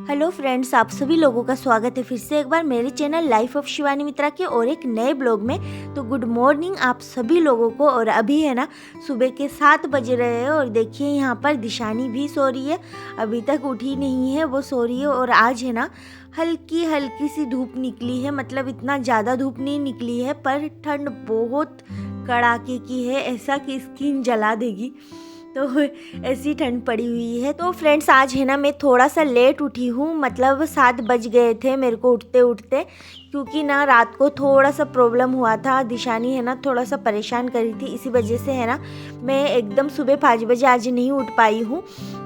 Hello friends, आप सभी लोगों का स्वागत है फिर से एक बार मेरे चैनल लाइफ ऑफ शिवानी मित्रा के और एक नए ब्लॉग में। तो गुड मॉर्निंग आप सभी लोगों को। और अभी है ना सुबह के 7 बज रहे हैं और देखिए यहाँ पर दिशानी भी सो रही है, अभी तक उठी नहीं है, वो सो रही है। और आज है ना हल्की हल्की सी धूप निकली है, मतलब इतना ज़्यादा धूप नहीं निकली है पर ठंड बहुत कड़ाके की है, ऐसा कि स्किन जला देगी। तो ऐसी ठंड पड़ी हुई है। तो फ्रेंड्स आज है ना मैं थोड़ा सा लेट उठी हूँ, मतलब 7 बज गए थे मेरे को उठते उठते, क्योंकि ना रात को थोड़ा सा प्रॉब्लम हुआ था। दिशानी है ना थोड़ा सा परेशान कर रही थी, इसी वजह से है ना मैं एकदम सुबह 5 बजे आज नहीं उठ पाई हूँ।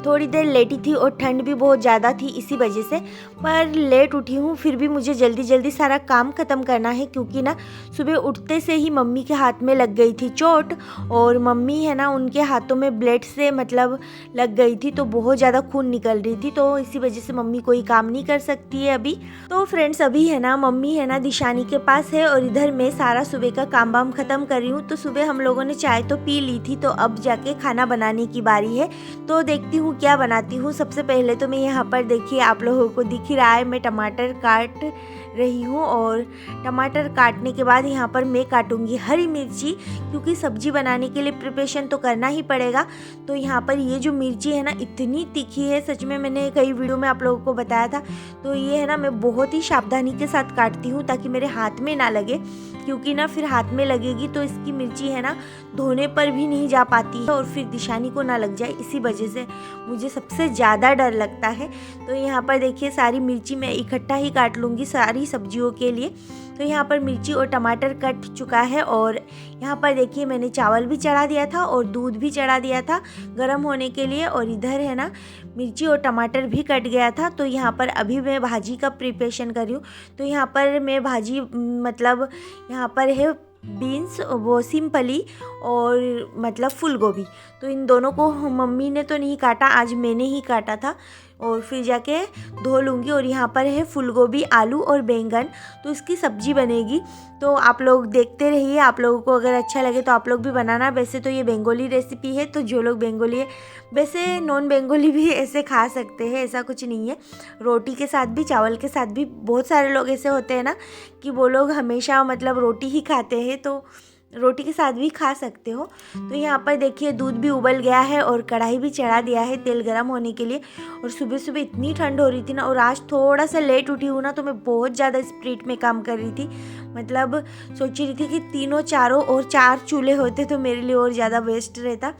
थोड़ी देर लेटी थी और ठंड भी बहुत ज़्यादा थी इसी वजह से, पर लेट उठी हूँ। फिर भी मुझे जल्दी जल्दी सारा काम ख़त्म करना है, क्योंकि ना सुबह उठते से ही मम्मी के हाथ में लग गई थी चोट, और मम्मी है ना उनके हाथों में ब्लेड से मतलब लग गई थी, तो बहुत ज़्यादा खून निकल रही थी, तो इसी वजह से मम्मी कोई काम नहीं कर सकती है अभी। तो फ्रेंड्स अभी है ना मम्मी है ना दिशानी के पास है और इधर मैं सारा सुबह का काम वाम ख़त्म कर रही हूँ। तो सुबह हम लोगों ने चाय तो पी ली थी, तो अब जाके खाना बनाने की बारी है। तो देखती हूँ क्या बनाती हूँ। सबसे पहले तो मैं यहाँ पर देखिए आप लोगों को दिख ही रहा है, मैं टमाटर काट रही हूँ, और टमाटर काटने के बाद यहाँ पर मैं काटूंगी हरी मिर्ची, क्योंकि सब्जी बनाने के लिए प्रिपरेशन तो करना ही पड़ेगा। तो यहाँ पर ये जो मिर्ची है ना इतनी तीखी है, सच में मैंने कई वीडियो में आप लोगों को बताया था। तो ये है ना मैं बहुत ही सावधानी के साथ काटती हूँ ताकि मेरे हाथ में ना लगे, क्योंकि ना फिर हाथ में लगेगी तो इसकी मिर्ची है ना धोने पर भी नहीं जा पाती है और फिर दिशानी को ना लग जाए, इसी वजह से मुझे सबसे ज़्यादा डर लगता है। तो यहाँ पर देखिए सारी मिर्ची मैं इकट्ठा ही काट लूँगी सारी सब्जियों के लिए। तो यहाँ पर मिर्ची और टमाटर कट चुका है, और यहाँ पर देखिए मैंने चावल भी चढ़ा दिया था और दूध भी चढ़ा दिया था गर्म होने के लिए, और इधर है ना मिर्ची और टमाटर भी कट गया था। तो यहाँ पर अभी मैं भाजी का प्रिपरेशन कर रही हूँ। तो यहाँ पर मैं भाजी मतलब यहाँ पर है बीन्स, वो सिंपली और मतलब फूल गोभी, तो इन दोनों को मम्मी ने तो नहीं काटा, आज मैंने ही काटा था, और फिर जाके धो लूँगी। और यहाँ पर है फूल गोभी, आलू और बैंगन, तो इसकी सब्जी बनेगी। तो आप लोग देखते रहिए, आप लोगों को अगर अच्छा लगे तो आप लोग भी बनाना। वैसे तो ये बंगाली रेसिपी है, तो जो लोग बंगाली है, वैसे नॉन बंगाली भी ऐसे खा सकते हैं, ऐसा कुछ नहीं है। रोटी के साथ भी, चावल के साथ भी, बहुत सारे लोग ऐसे होते हैं ना कि वो लोग हमेशा मतलब रोटी ही खाते हैं, तो रोटी के साथ भी खा सकते हो। तो यहाँ पर देखिए दूध भी उबल गया है और कढ़ाई भी चढ़ा दिया है तेल गरम होने के लिए। और सुबह सुबह इतनी ठंड हो रही थी ना, और आज थोड़ा सा लेट उठी हूँ ना, तो मैं बहुत ज़्यादा स्पीड में काम कर रही थी। मतलब सोच रही थी कि तीनों चारों और 4 चूल्हे होते तो मेरे लिए और ज़्यादा बेस्ट रहता,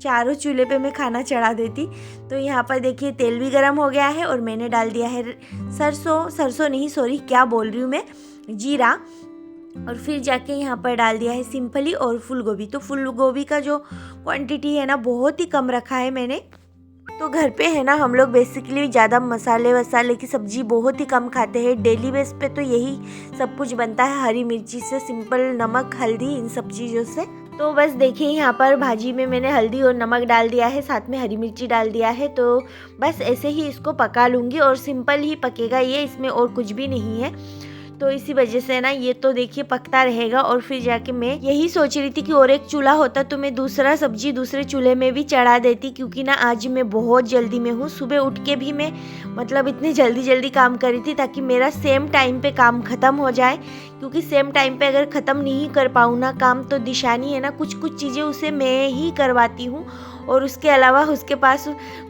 चारों चूल्हे पे मैं खाना चढ़ा देती। तो यहाँ पर देखिए तेल भी गर्म हो गया है और मैंने डाल दिया है सरसों नहीं, सॉरी क्या बोल रही हूँ मैं, जीरा। और फिर जाके यहाँ पर डाल दिया है सिंपली और फूल गोभी। तो फूल गोभी का जो क्वांटिटी है ना बहुत ही कम रखा है मैंने। तो घर पे है ना हम लोग बेसिकली ज़्यादा मसाले वसाले की सब्ज़ी बहुत ही कम खाते हैं, डेली बेस पे तो यही सब कुछ बनता है, हरी मिर्ची से सिंपल, नमक हल्दी, इन सब चीज़ों से। तो बस देखिए यहाँ पर भाजी में मैंने हल्दी और नमक डाल दिया है, साथ में हरी मिर्ची डाल दिया है। तो बस ऐसे ही इसको पका लूँगी, और सिंपल ही पकेगा ये, इसमें और कुछ भी नहीं है। तो इसी वजह से ना ये तो देखिए पकता रहेगा। और फिर जाके मैं यही सोच रही थी कि और एक चूल्हा होता तो मैं दूसरा सब्जी दूसरे चूल्हे में भी चढ़ा देती, क्योंकि ना आज मैं बहुत जल्दी में हूँ। सुबह उठ के भी मैं मतलब इतनी जल्दी जल्दी काम कर रही थी ताकि मेरा सेम टाइम पे काम ख़त्म हो जाए, क्योंकि सेम टाइम पे अगर ख़त्म नहीं कर पाऊँ ना काम, तो दिशानी है ना कुछ कुछ चीज़ें उसे मैं ही करवाती हूँ, और उसके अलावा उसके पास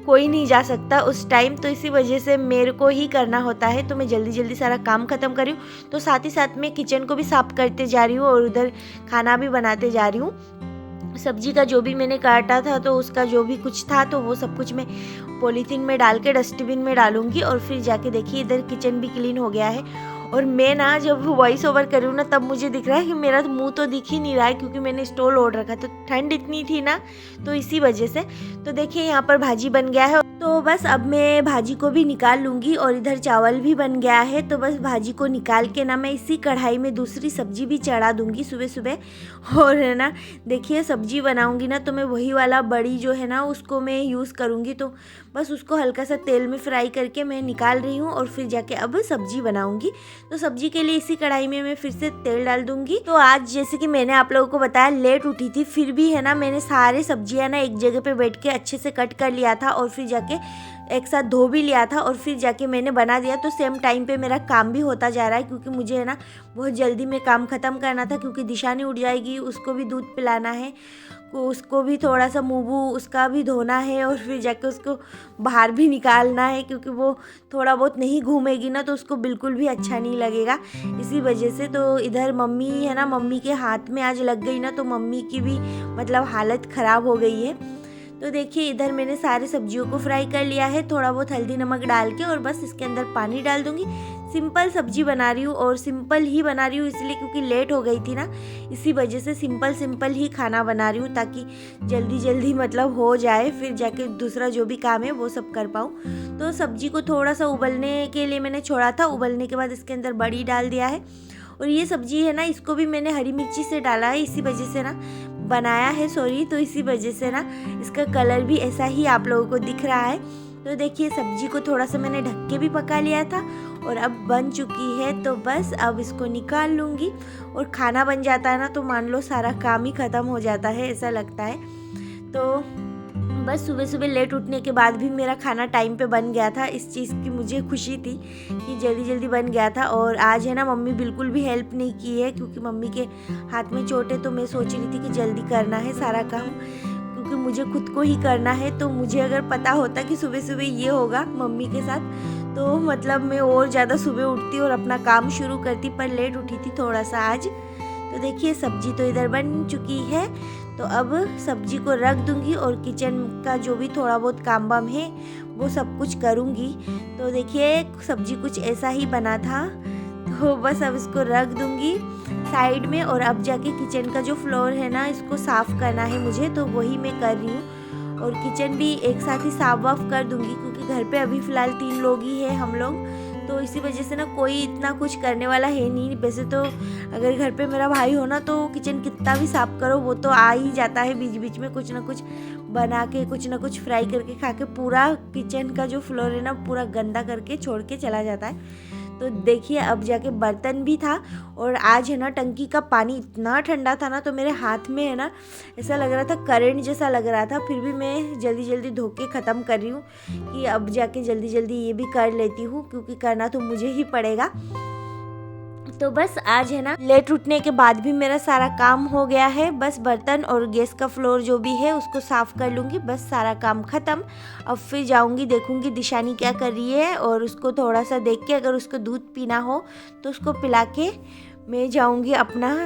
कोई नहीं जा सकता उस टाइम, तो इसी वजह से मेरे को ही करना होता है। तो मैं जल्दी जल्दी सारा काम ख़त्म कर रही हूँ, तो साथ ही साथ मैं किचन को भी साफ करते जा रही हूँ और उधर खाना भी बनाते जा रही हूँ। सब्जी का जो भी मैंने काटा था, तो उसका जो भी कुछ था, तो वो सब कुछ मैं पॉलीथीन में डाल के डस्टबिन में डालूंगी। और फिर जाके देखिए इधर किचन भी क्लीन हो गया है। और मैं ना जब वॉइस ओवर कर रही हूँ ना, तब मुझे दिख रहा है कि मेरा मुंह तो दिख ही नहीं रहा है, क्योंकि मैंने स्टोल ओढ़ रखा, तो ठंड इतनी थी ना, तो इसी वजह से। तो देखिए यहाँ पर भाजी बन गया है, तो बस अब मैं भाजी को भी निकाल लूँगी। और इधर चावल भी बन गया है, तो बस भाजी को निकाल के ना मैं इसी कढ़ाई में दूसरी सब्जी भी चढ़ा दूँगी सुबह सुबह। और है ना देखिए सब्जी बनाऊँगी ना, तो मैं वही वाला बड़ी जो है ना उसको मैं यूज़ करूँगी। तो बस उसको हल्का सा तेल में फ्राई करके मैं निकाल रही हूँ, और फिर जाके अब सब्जी बनाऊँगी। तो सब्जी के लिए इसी कढ़ाई में मैं फिर से तेल डाल दूँगी। तो आज जैसे कि मैंने आप लोगों को बताया लेट उठी थी, फिर भी है ना मैंने सारे सब्जियाँ ना एक जगह पे बैठ के अच्छे से कट कर लिया था, और फिर जाके एक साथ धो भी लिया था और फिर जाके मैंने बना दिया। तो सेम टाइम पे मेरा काम भी होता जा रहा है, क्योंकि मुझे है ना बहुत जल्दी में काम ख़त्म करना था, क्योंकि दिशानी उठ जाएगी, उसको भी दूध पिलाना है, उसको भी थोड़ा सा मुँह उसका भी धोना है और फिर जाके उसको बाहर भी निकालना है, क्योंकि वो थोड़ा बहुत नहीं घूमेगी ना तो उसको बिल्कुल भी अच्छा नहीं लगेगा। इसी वजह से तो इधर मम्मी है ना, मम्मी के हाथ में आज लग गई ना तो मम्मी की भी मतलब हालत ख़राब हो गई है। तो देखिए इधर मैंने सारे सब्जियों को फ्राई कर लिया है, थोड़ा बहुत हल्दी नमक डाल के, और बस इसके अंदर पानी डाल दूँगी। सिंपल सब्जी बना रही हूँ और सिंपल ही बना रही हूँ इसलिए क्योंकि लेट हो गई थी ना, इसी वजह से सिंपल ही खाना बना रही हूँ, ताकि जल्दी मतलब हो जाए, फिर जाके दूसरा जो भी काम है वो सब कर पाऊँ। तो सब्जी को थोड़ा सा उबलने के लिए मैंने छोड़ा था, उबलने के बाद इसके अंदर बड़ी डाल दिया है। और ये सब्जी है ना, इसको भी मैंने हरी मिर्ची से डाला है, इसी वजह से ना बनाया है, सॉरी, तो इसी वजह से ना इसका कलर भी ऐसा ही आप लोगों को दिख रहा है। तो देखिए सब्जी को थोड़ा सा मैंने ढक के भी पका लिया था और अब बन चुकी है। तो बस अब इसको निकाल लूँगी और खाना बन जाता है ना तो मान लो सारा काम ही ख़त्म हो जाता है, ऐसा लगता है। तो बस सुबह लेट उठने के बाद भी मेरा खाना टाइम पे बन गया था, इस चीज़ की मुझे खुशी थी कि जल्दी बन गया था। और आज है ना मम्मी बिल्कुल भी हेल्प नहीं की है, क्योंकि मम्मी के हाथ में चोट है, तो मैं सोच रही थी कि जल्दी करना है सारा काम, क्योंकि मुझे खुद को ही करना है। तो मुझे अगर पता होता कि सुबह ये होगा मम्मी के साथ, तो मतलब मैं और ज़्यादा सुबह उठती और अपना काम शुरू करती, पर लेट उठी थी थोड़ा सा आज। तो देखिए सब्जी तो इधर बन चुकी है, तो अब सब्जी को रख दूंगी और किचन का जो भी थोड़ा बहुत काम वाम है वो सब कुछ करूंगी। तो देखिए सब्जी कुछ ऐसा ही बना था, तो बस अब इसको रख दूंगी साइड में, और अब जाके किचन का जो फ्लोर है ना इसको साफ़ करना है मुझे, तो वही मैं कर रही हूँ। और किचन भी एक साथ ही साफ वाफ कर दूंगी, क्योंकि घर पे अभी फ़िलहाल 3 लोग ही है हम लोग, तो इसी वजह से ना कोई इतना कुछ करने वाला है नहीं। वैसे तो अगर घर पे मेरा भाई हो ना तो किचन कितना भी साफ़ करो वो तो आ ही जाता है, बीच में कुछ ना कुछ बना के, कुछ ना कुछ फ्राई करके खा के पूरा किचन का जो फ्लोर है ना पूरा गंदा करके छोड़ के चला जाता है। तो देखिए अब जाके बर्तन भी था, और आज है ना टंकी का पानी इतना ठंडा था ना, तो मेरे हाथ में है ना ऐसा लग रहा था करंट जैसा लग रहा था। फिर भी मैं जल्दी धो के ख़त्म कर रही हूँ कि अब जाके जल्दी ये भी कर लेती हूँ, क्योंकि करना तो मुझे ही पड़ेगा। तो बस आज है ना लेट उठने के बाद भी मेरा सारा काम हो गया है, बस बर्तन और गैस का फ्लोर जो भी है उसको साफ़ कर लूँगी, बस सारा काम ख़त्म। अब फिर जाऊँगी देखूँगी दिशानी क्या कर रही है, और उसको थोड़ा सा देख के अगर उसको दूध पीना हो तो उसको पिला के मैं जाऊँगी अपना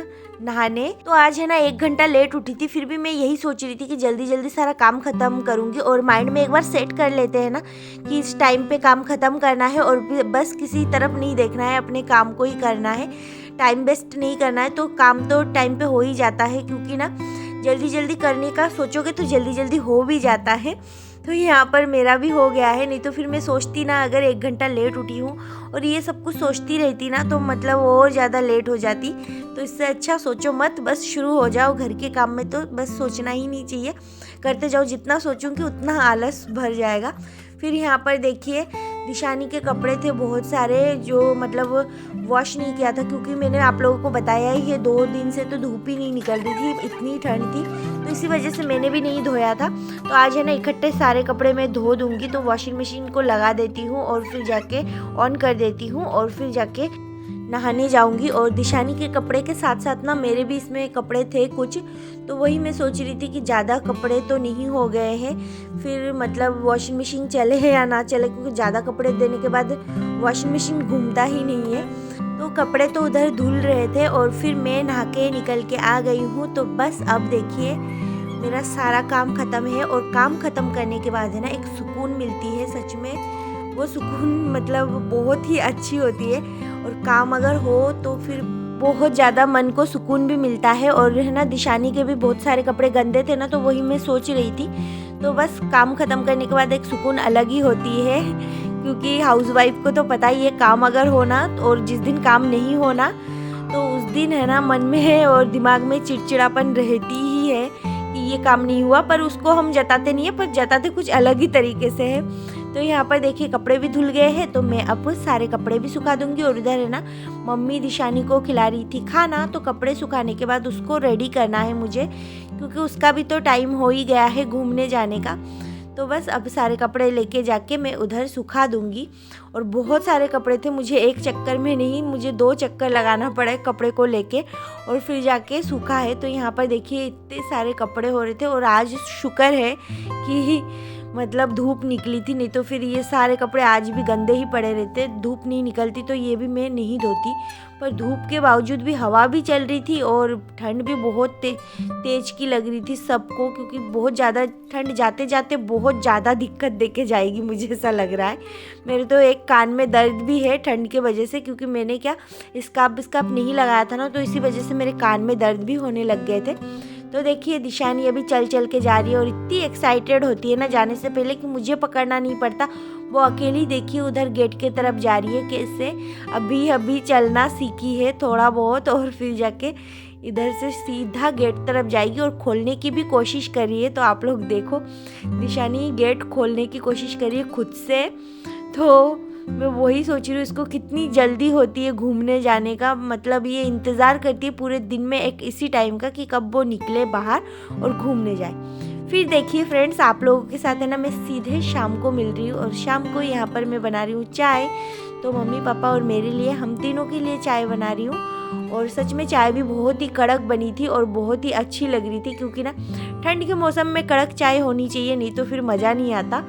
नहाने। तो आज है ना 1 घंटा लेट उठी थी, फिर भी मैं यही सोच रही थी कि जल्दी सारा काम ख़त्म करूँगी, और माइंड में एक बार सेट कर लेते हैं ना कि इस टाइम पे काम ख़त्म करना है और बस किसी तरफ नहीं देखना है, अपने काम को ही करना है, टाइम वेस्ट नहीं करना है। तो काम तो टाइम पे हो ही जाता है, क्योंकि ना जल्दी करने का सोचोगे तो जल्दी हो भी जाता है। तो यहाँ पर मेरा भी हो गया है, नहीं तो फिर मैं सोचती ना अगर 1 घंटा लेट उठी हूँ और ये सब कुछ सोचती रहती ना तो मतलब और ज़्यादा लेट हो जाती। तो इससे अच्छा सोचो मत, बस शुरू हो जाओ घर के काम में, तो बस सोचना ही नहीं चाहिए, करते जाओ, जितना सोचूंगी उतना आलस भर जाएगा। फिर यहाँ पर देखिए दिशानी के कपड़े थे बहुत सारे जो मतलब वॉश नहीं किया था, क्योंकि मैंने आप लोगों को बताया ही है 2 दिन से तो धूप ही नहीं निकल रही थी, इतनी ठंड थी, तो इसी वजह से मैंने भी नहीं धोया था। तो आज है ना इकट्ठे सारे कपड़े मैं धो दूँगी, तो वॉशिंग मशीन को लगा देती हूँ और फिर जाके ऑन कर देती हूँ और फिर जाके नहाने जाऊंगी। और दिशानी के कपड़े के साथ साथ ना मेरे भी इसमें कपड़े थे कुछ, तो वही मैं सोच रही थी कि ज़्यादा कपड़े तो नहीं हो गए हैं, फिर मतलब वॉशिंग मशीन चले या ना चले, क्योंकि ज़्यादा कपड़े देने के बाद वॉशिंग मशीन घूमता ही नहीं है। तो कपड़े तो उधर धुल रहे थे और फिर मैं नहा के निकल के आ गई हूँ। तो बस अब देखिए मेरा सारा काम ख़त्म है, और काम ख़त्म करने के बाद है ना एक सुकून मिलती है, सच में वो सुकून मतलब बहुत ही अच्छी होती है। और काम अगर हो तो फिर बहुत ज़्यादा मन को सुकून भी मिलता है। और है ना दिशानी के भी बहुत सारे कपड़े गंदे थे ना, तो वही मैं सोच रही थी। तो बस काम ख़त्म करने के बाद एक सुकून अलग ही होती है, क्योंकि हाउसवाइफ को तो पता ही है काम अगर होना और जिस दिन काम नहीं होना तो उस दिन है ना मन में और दिमाग में चिड़चिड़ापन रहती ही है कि ये काम नहीं हुआ, पर उसको हम जताते नहीं है, पर जताते कुछ अलग ही तरीके से है। तो यहाँ पर देखिए कपड़े भी धुल गए हैं, तो मैं अब सारे कपड़े भी सुखा दूंगी। और इधर है ना मम्मी दिशानी को खिला रही थी खाना, तो कपड़े सुखाने के बाद उसको रेडी करना है मुझे, क्योंकि उसका भी तो टाइम हो ही गया है घूमने जाने का। तो बस अब सारे कपड़े लेके जाके मैं उधर सुखा दूँगी। और बहुत सारे कपड़े थे, मुझे एक चक्कर में नहीं, मुझे 2 चक्कर लगाना पड़ा है कपड़े को लेके और फिर जाके सूखा है। तो यहाँ पर देखिए इतने सारे कपड़े हो रहे थे और आज शुक्र है कि मतलब धूप निकली थी, नहीं तो फिर ये सारे कपड़े आज भी गंदे ही पड़े रहते। धूप नहीं निकलती तो ये भी मैं नहीं धोती, पर धूप के बावजूद भी हवा भी चल रही थी और ठंड भी बहुत तेज की लग रही थी सबको, क्योंकि बहुत ज़्यादा ठंड जाते जाते बहुत ज़्यादा दिक्कत देके जाएगी, मुझे ऐसा लग रहा है। मेरे तो एक कान में दर्द भी है ठंड के वजह से, क्योंकि मैंने क्या स्कार्फ नहीं लगाया था ना, तो इसी वजह से मेरे कान में दर्द भी होने लग गए थे। तो देखिए दिशानी अभी चल चल के जा रही है और इतनी एक्साइटेड होती है ना जाने से पहले कि मुझे पकड़ना नहीं पड़ता। वो अकेली देखिए उधर गेट के तरफ जा रही है, कैसे अभी अभी चलना सीखी है थोड़ा बहुत, और फिर जाके इधर से सीधा गेट तरफ जाएगी और खोलने की भी कोशिश कर रही है। तो आप लोग देखो दिशानी गेट खोलने की कोशिश कर रही है खुद से। तो मैं वही सोच रही हूँ इसको कितनी जल्दी होती है घूमने जाने का, मतलब ये इंतज़ार करती है पूरे दिन में एक इसी टाइम का कि कब वो निकले बाहर और घूमने जाए। फिर देखिए फ्रेंड्स, आप लोगों के साथ है ना मैं सीधे शाम को मिल रही हूँ और शाम को यहाँ पर मैं बना रही हूँ चाय। तो मम्मी पापा और मेरे लिए, हम तीनों के लिए चाय बना रही हूँ। और सच में चाय भी बहुत ही कड़क बनी थी और बहुत ही अच्छी लग रही थी, क्योंकि ना ठंड के मौसम में कड़क चाय होनी चाहिए, नहीं तो फिर मज़ा नहीं आता।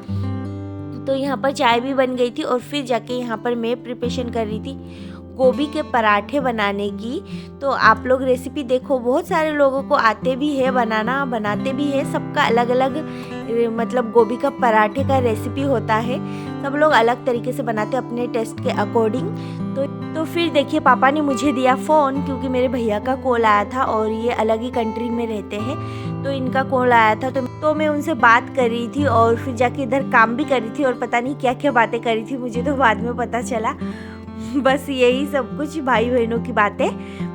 तो यहाँ पर चाय भी बन गई थी और फिर जाके यहाँ पर मैं प्रिपरेशन कर रही थी गोभी के पराठे बनाने की। तो आप लोग रेसिपी देखो, बहुत सारे लोगों को आते भी है बनाना, बनाते भी है, सबका अलग अलग मतलब गोभी का पराठे का रेसिपी होता है, सब लोग अलग तरीके से बनाते हैं अपने टेस्ट के अकॉर्डिंग। तो फिर देखिए पापा ने मुझे दिया फ़ोन, क्योंकि मेरे भैया का कॉल आया था और ये अलग ही कंट्री में रहते हैं, तो इनका कॉल आया था। तो मैं उनसे बात कर रही थी और फिर जाके इधर काम भी कर रही थी और पता नहीं क्या क्या बातें कर रही थी, मुझे तो बाद में पता चला। बस यही सब कुछ भाई बहनों की बातें।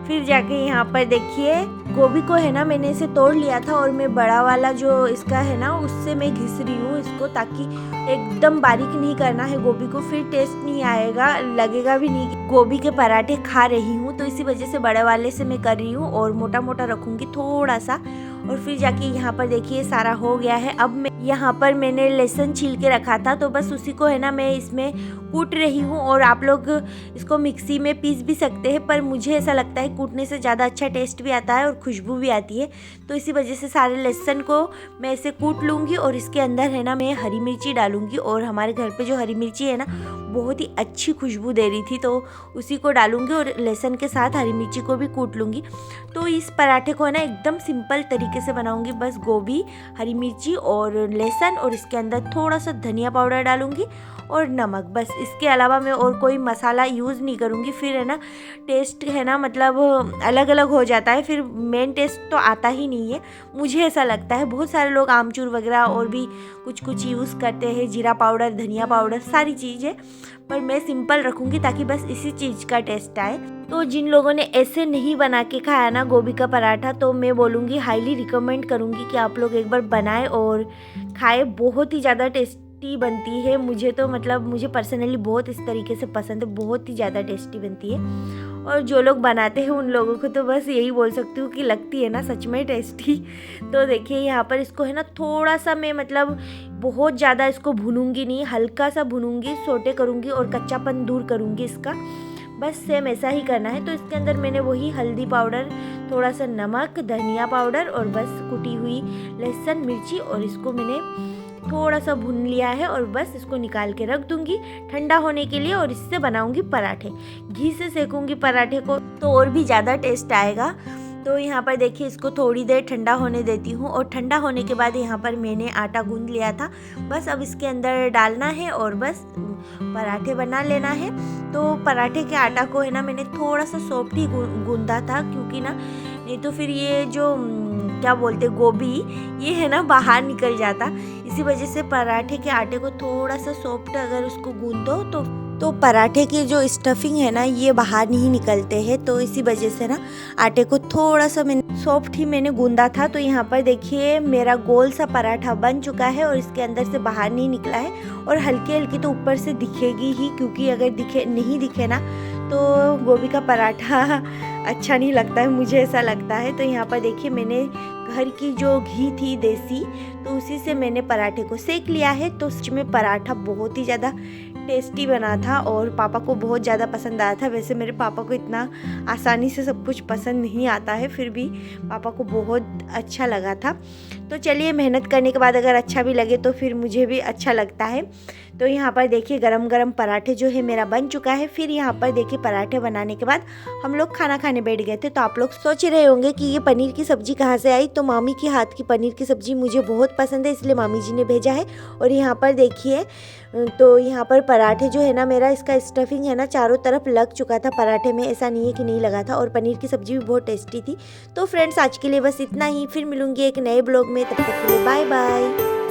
फिर जाके यहाँ पर देखिए गोभी को है ना मैंने इसे तोड़ लिया था और मैं बड़ा वाला जो इसका है ना उससे मैं घिस रही हूँ इसको, ताकि एकदम बारीक नहीं करना है गोभी को, फिर टेस्ट नहीं आएगा, लगेगा भी नहीं कि गोभी के पराठे खा रही हूँ। तो इसी वजह से बड़े वाले से मैं कर रही हूँ और मोटा मोटा रखूँगी थोड़ा सा। और फिर जाके यहाँ पर देखिए सारा हो गया है। अब मैं यहाँ पर मैंने लहसुन छील के रखा था, तो बस उसी को है ना मैं इसमें कूट रही हूँ। और आप लोग इसको मिक्सी में पीस भी सकते हैं, पर मुझे ऐसा लगता है कूटने से ज़्यादा अच्छा टेस्ट भी आता है और खुशबू भी आती है। तो इसी वजह से सारे लहसुन को मैं ऐसे कूट लूँगी और इसके अंदर है ना मैं हरी मिर्ची डालूँगी। और हमारे घर पे जो हरी मिर्ची है ना बहुत ही अच्छी खुशबू दे रही थी, तो उसी को डालूँगी और लहसुन के साथ हरी मिर्ची को भी कूट लूँगी। तो इस पराठे को है ना एकदम सिंपल तरीके से बनाऊँगी, बस गोभी, हरी मिर्ची और लहसुन, और इसके अंदर थोड़ा सा धनिया पाउडर डालूँगी और नमक, बस। इसके अलावा मैं और कोई मसाला यूज़ नहीं करूँगी, फिर है ना टेस्ट है ना मतलब अलग अलग हो जाता है, फिर मेन टेस्ट तो आता ही नहीं है, मुझे ऐसा लगता है। बहुत सारे लोग आमचूर वगैरह और भी कुछ यूज़ करते हैं, जीरा पाउडर, धनिया पाउडर, सारी चीज़ें, पर मैं सिंपल रखूँगी ताकि बस इसी चीज़ का टेस्ट आए। तो जिन लोगों ने ऐसे नहीं बना के खाया ना गोभी का पराठा, तो मैं बोलूँगी हाईली रिकमेंड करूँगी कि आप लोग एक बार बनाएं और खाएं, बहुत ही ज़्यादा टेस्टी बनती है। मुझे तो मतलब मुझे पर्सनली बहुत इस तरीके से पसंद है, बहुत ही ज़्यादा टेस्टी बनती है। और जो लोग बनाते हैं उन लोगों को तो बस यही बोल सकती हूँ कि लगती है ना सच में टेस्टी। तो देखिए यहाँ पर इसको है ना थोड़ा सा मैं मतलब बहुत ज़्यादा इसको भूनूंगी नहीं, हल्का सा भूनूंगी, सोटे करूँगी और कच्चापन दूर करूँगी इसका, बस सेम ऐसा ही करना है। तो इसके अंदर मैंने वही हल्दी पाउडर, थोड़ा सा नमक, धनिया पाउडर और बस कुटी हुई लहसुन मिर्ची, और इसको मैंने थोड़ा सा भून लिया है और बस इसको निकाल के रख दूंगी ठंडा होने के लिए। और इससे बनाऊंगी पराठे, घी से सेकूंगी पराठे को तो और भी ज़्यादा टेस्ट आएगा। तो यहाँ पर देखिए इसको थोड़ी देर ठंडा होने देती हूँ, और ठंडा होने के बाद यहाँ पर मैंने आटा गूंद लिया था, बस अब इसके अंदर डालना है और बस पराठे बना लेना है। तो पराठे के आटा को है ना मैंने थोड़ा सा सॉफ्ट ही गूंदा था, क्योंकि ना नहीं तो फिर ये जो क्या बोलते गोभी ये है ना बाहर निकल जाता, इसी वजह से पराठे के आटे को थोड़ा सा सॉफ्ट अगर उसको गूंदो तो पराठे की जो स्टफिंग है ना ये बाहर नहीं निकलते हैं। तो इसी वजह से ना आटे को थोड़ा सा मैंने सॉफ्ट ही मैंने गूंदा था। तो यहाँ पर देखिए मेरा गोल सा पराठा बन चुका है और इसके अंदर से बाहर नहीं निकला है, और हल्की हल्की तो ऊपर से दिखेगी ही, क्योंकि अगर नहीं दिखे ना तो गोभी का पराठा अच्छा नहीं लगता है, मुझे ऐसा लगता है। तो यहाँ पर देखिए मैंने घर की जो घी थी देसी, तो उसी से मैंने पराठे को सेक लिया है। तो सच में पराठा बहुत ही ज़्यादा टेस्टी बना था और पापा को बहुत ज़्यादा पसंद आया था। वैसे मेरे पापा को इतना आसानी से सब कुछ पसंद नहीं आता है, फिर भी पापा को बहुत अच्छा लगा था। तो चलिए, मेहनत करने के बाद अगर अच्छा भी लगे तो फिर मुझे भी अच्छा लगता है। तो यहाँ पर देखिए गरम गरम पराठे जो है मेरा बन चुका है। फिर यहाँ पर देखिए पराठे बनाने के बाद हम लोग खाना खाने बैठ गए थे। तो आप लोग सोच रहे होंगे कि ये पनीर की सब्ज़ी कहाँ से आई। तो मामी के हाथ की पनीर की सब्ज़ी मुझे बहुत पसंद है, इसलिए मामी जी ने भेजा है। और यहाँ पर देखिए, तो यहाँ पर पराठे जो है ना, मेरा इसका स्टफिंग है ना चारों तरफ लग चुका था पराठे में, ऐसा नहीं है कि नहीं लगा था। और पनीर की सब्ज़ी भी बहुत टेस्टी थी। तो फ्रेंड्स, आज के लिए बस इतना ही। फिर मिलूंगी एक नए ब्लॉग में, तब तक के लिए बाय बाय।